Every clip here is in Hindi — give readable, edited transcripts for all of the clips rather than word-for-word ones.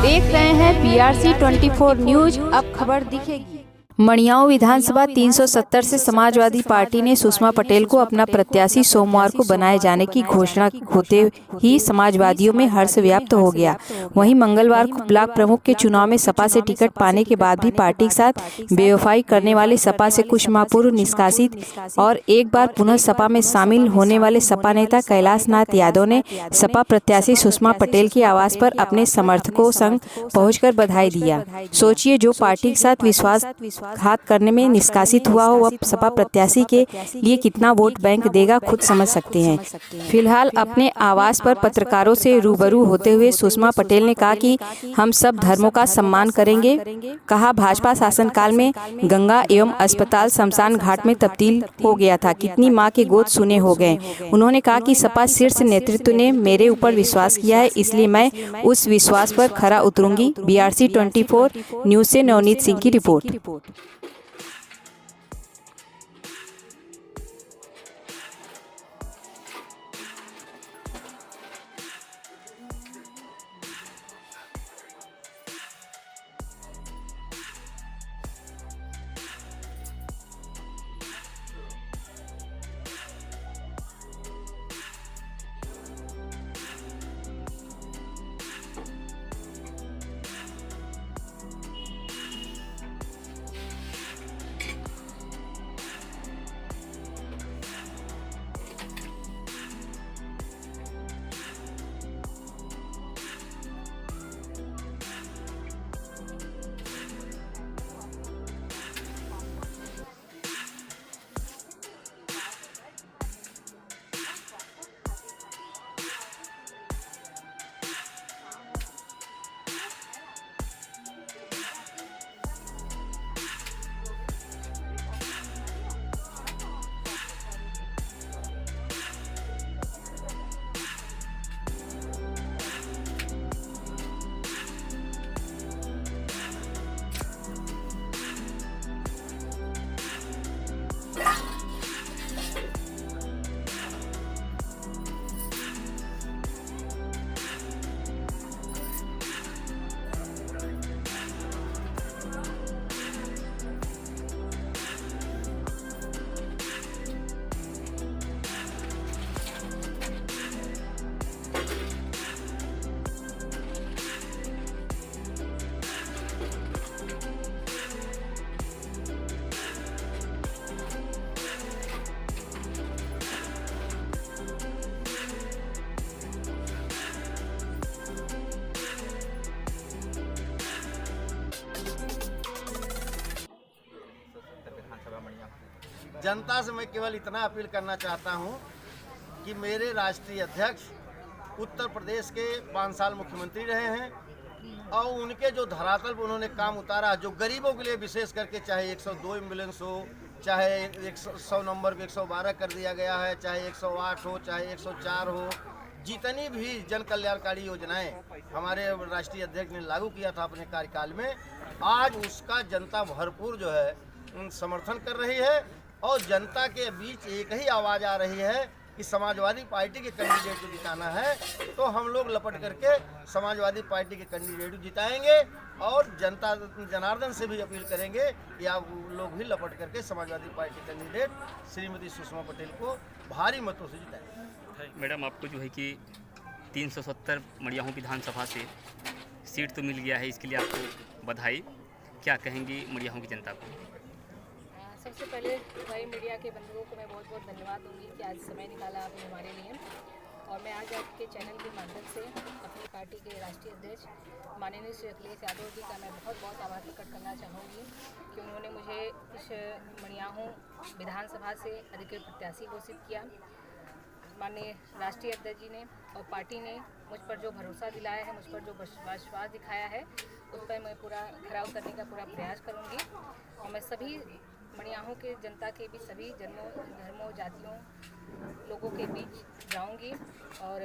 देख रहे हैं PRC 24 न्यूज। अब खबर दिखेगी। मड़ियाऊ विधानसभा 370 से समाजवादी पार्टी ने सुषमा पटेल को अपना प्रत्याशी सोमवार को बनाए जाने की घोषणा होते ही समाजवादियों में हर्ष व्याप्त हो गया। वहीं मंगलवार को ब्लॉक प्रमुख के चुनाव में सपा से टिकट पाने के बाद भी पार्टी के साथ बेवफाई करने वाले सपा से कुछ माह पूर्व निष्कासित और एक बार पुनः सपा में शामिल होने वाले सपा नेता कैलाश नाथ यादव ने सपा प्रत्याशी सुषमा पटेल के आवास पर अपने समर्थकों संग पहुंचकर बधाई दिया। सोचिए, जो पार्टी के साथ विश्वासघात करने में निष्कासित हुआ हो, वह सपा प्रत्याशी के लिए कितना वोट बैंक देगा, खुद समझ सकते हैं। फिलहाल अपने आवास पर पत्रकारों से रूबरू होते हुए सुषमा पटेल ने कहा कि हम सब धर्मों का सम्मान करेंगे। कहा, भाजपा शासनकाल में गंगा एवं अस्पताल शमशान घाट में तब्दील हो गया था, कितनी माँ के गोद सुने हो गए। उन्होंने कहा कि सपा शीर्ष नेतृत्व ने मेरे ऊपर विश्वास किया है, इसलिए मैं उस विश्वास पर खरा उतरूंगी। BRC 24 न्यूज से नवनीत सिंह की रिपोर्ट। जनता से मैं केवल इतना अपील करना चाहता हूं कि मेरे राष्ट्रीय अध्यक्ष उत्तर प्रदेश के 5 साल मुख्यमंत्री रहे हैं और उनके जो धरातल पर उन्होंने काम उतारा, जो गरीबों के लिए विशेष करके, चाहे 102 एम्बुलेंस हो, चाहे 100 नंबर को 112 कर दिया गया है, चाहे 108 हो, चाहे 104 हो, जितनी भी जन कल्याणकारी योजनाएं हमारे राष्ट्रीय अध्यक्ष ने लागू किया था अपने कार्यकाल में, आज उसका जनता भरपूर जो है समर्थन कर रही है और जनता के बीच एक ही आवाज़ आ रही है कि समाजवादी पार्टी के कैंडिडेट को जिताना है, तो हम लोग लपट करके समाजवादी पार्टी के कैंडिडेट को जिताएंगे और जनता जनार्दन से भी अपील करेंगे कि आप लोग भी लपट करके समाजवादी पार्टी कैंडिडेट श्रीमती सुषमा पटेल को भारी मतों से जिताएंगे। मैडम, आपको जो है कि 370 मड़ियाहू विधानसभा से सीट तो मिल गया है, इसके लिए आपको बधाई। क्या कहेंगी मड़ियाहू की जनता को? सबसे पहले भाई मीडिया के बंधुओं को मैं बहुत बहुत धन्यवाद दूंगी कि आज समय निकाला आपने हमारे लिए। और मैं आज आपके चैनल के माध्यम से अपनी पार्टी के राष्ट्रीय अध्यक्ष माननीय श्री अखिलेश यादव जी का मैं बहुत बहुत आभार प्रकट करना चाहूँगी कि उन्होंने मुझे इस मड़ियाहू विधानसभा से अधिकृत प्रत्याशी घोषित किया। माननीय राष्ट्रीय अध्यक्ष जी ने और पार्टी ने मुझ पर जो भरोसा दिलाया है, मुझ पर जो विश्वास दिखाया है, उस पर मैं पूरा खरा उतरने का पूरा प्रयास करूँगी। और मैं सभी मड़ियाहू के जनता के भी सभी धर्मों जातियों लोगों के बीच जाऊंगी और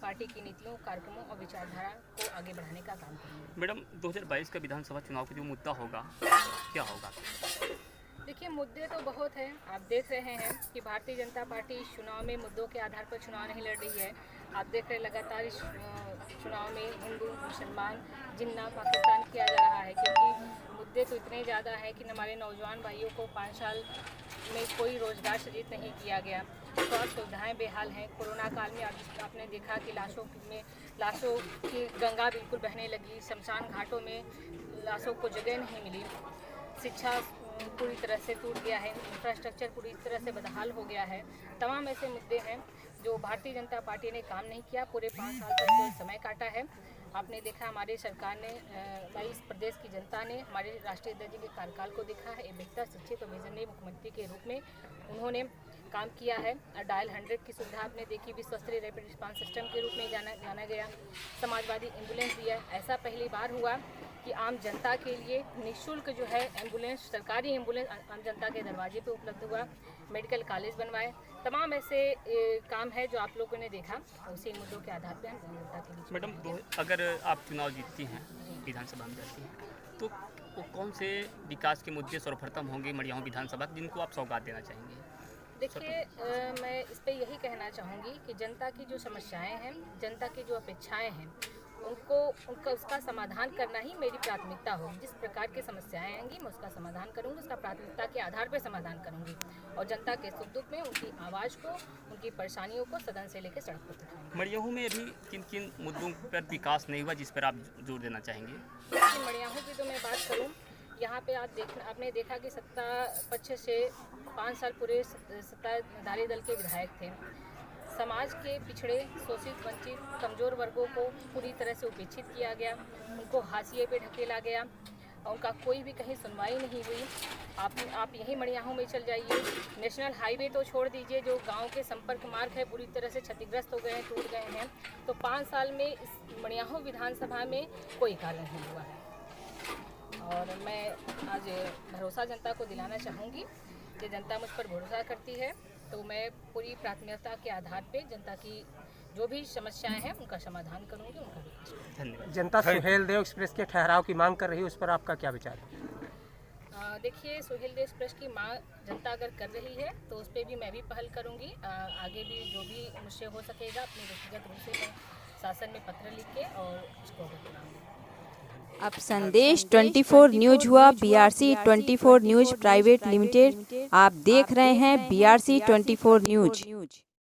पार्टी की नीतियों, कार्यक्रमों और विचारधारा को आगे बढ़ाने का काम करूंगी। मैडम, 2022 का विधानसभा चुनाव का जो मुद्दा होगा, क्या होगा? देखिए, मुद्दे तो बहुत हैं। आप देख रहे हैं कि भारतीय जनता पार्टी चुनाव में मुद्दों के आधार पर चुनाव नहीं लड़ रही है, आप देख रहे लगातार इस चुनाव में हिंदू मुसलमान जिन्ना पाकिस्तान किया जा रहा है, क्योंकि मुद्दे तो इतने ज़्यादा हैं कि हमारे नौजवान भाइयों को 5 साल में कोई रोज़गार सृजित नहीं किया गया। स्वास्थ्य सुविधाएँ बेहाल हैं। कोरोना काल में आपने देखा कि लाशों की गंगा बिल्कुल बहने लगी, शमशान घाटों में लाशों को जगह नहीं मिली, शिक्षा पूरी तरह से टूट गया है, इंफ्रास्ट्रक्चर पूरी तरह से बदहाल हो गया है। तमाम ऐसे मुद्दे हैं जो भारतीय जनता पार्टी ने काम नहीं किया, पूरे 5 साल तक जो समय काटा है। आपने देखा हमारी सरकार ने 22 प्रदेश की जनता ने हमारे राष्ट्रीय अध्यक्ष जी के कार्यकाल को देखा है। एक बेहतर शिक्षित और विजनरी मुख्यमंत्री के रूप में उन्होंने काम किया है। डायल 100 की सुविधा आपने देखी, विश्व स्तरीय रैपिड रिस्पांस सिस्टम के रूप में जाना गया। समाजवादी एम्बुलेंस दिया, ऐसा पहली बार हुआ कि आम जनता के लिए निःशुल्क जो है एम्बुलेंस, सरकारी एम्बुलेंस आम जनता के दरवाजे पे उपलब्ध हुआ। मेडिकल कॉलेज बनवाए। तमाम ऐसे काम है जो आप लोगों ने देखा, उसी मुद्दों के आधार पर हम जनता के बीच। मैडम, अगर आप चुनाव जीतती हैं, विधानसभा में जाती हैं, तो वो कौन से विकास के मुद्दे सर्वप्रथम होंगे मड़ियाहू विधानसभा जिनको आप सौगात देना चाहेंगे? देखिए, मैं इस पे यही कहना चाहूँगी कि जनता की जो समस्याएं हैं, जनता की जो अपेक्षाएं हैं, उसका समाधान करना ही मेरी प्राथमिकता होगी। जिस प्रकार की समस्याएं आएंगी मैं उसका समाधान करूँगी, उसका प्राथमिकता के आधार पर समाधान करूँगी और जनता के सुख दुख में उनकी आवाज़ को, उनकी परेशानियों को सदन से लेकर सड़क पर उठाऊंगी। मड़ियाहू में अभी किन किन मुद्दों पर विकास नहीं हुआ जिस पर आप जोर देना चाहेंगे? देखिए, मड़ियाहू की तो मैं बात करूँ, यहाँ पे आपने देखा कि सत्ता पक्ष से 5 साल पूरे सत्ताधारी दल के विधायक थे। समाज के पिछड़े, शोषित, वंचित, कमज़ोर वर्गों को पूरी तरह से उपेक्षित किया गया, उनको हाशिए पे ढकेला गया और उनका कोई भी कहीं सुनवाई नहीं हुई। आप यहीं मड़ियाहू में चल जाइए, नेशनल हाईवे तो छोड़ दीजिए, जो गांव के संपर्क मार्ग है पूरी तरह से क्षतिग्रस्त हो गए हैं, टूट गए हैं। तो 5 साल में इस मड़ियाहू विधानसभा में कोई कार्य नहीं हुआ है और मैं आज भरोसा जनता को दिलाना चाहूँगी कि जनता मुझ पर भरोसा करती है, तो मैं पूरी प्राथमिकता के आधार पे जनता की जो भी समस्याएं हैं उनका समाधान करूंगी, उनका विकास करूंगी। धन्यवाद। जनता सुहेलदेव एक्सप्रेस के ठहराव की मांग कर रही है, उस पर आपका क्या विचार है? देखिए, सुहेलदेव एक्सप्रेस की मांग जनता अगर कर रही है तो उस पर भी मैं भी पहल करूंगी। आगे भी जो भी मुझसे हो सकेगा अपने व्यक्तिगत रूप से मैं शासन में पत्र लिख के और इसको कराऊंगी। अब संदेश 24 न्यूज हुआ BRC 24 न्यूज प्राइवेट लिमिटेड। आप देख रहे हैं BRC 24 न्यूज।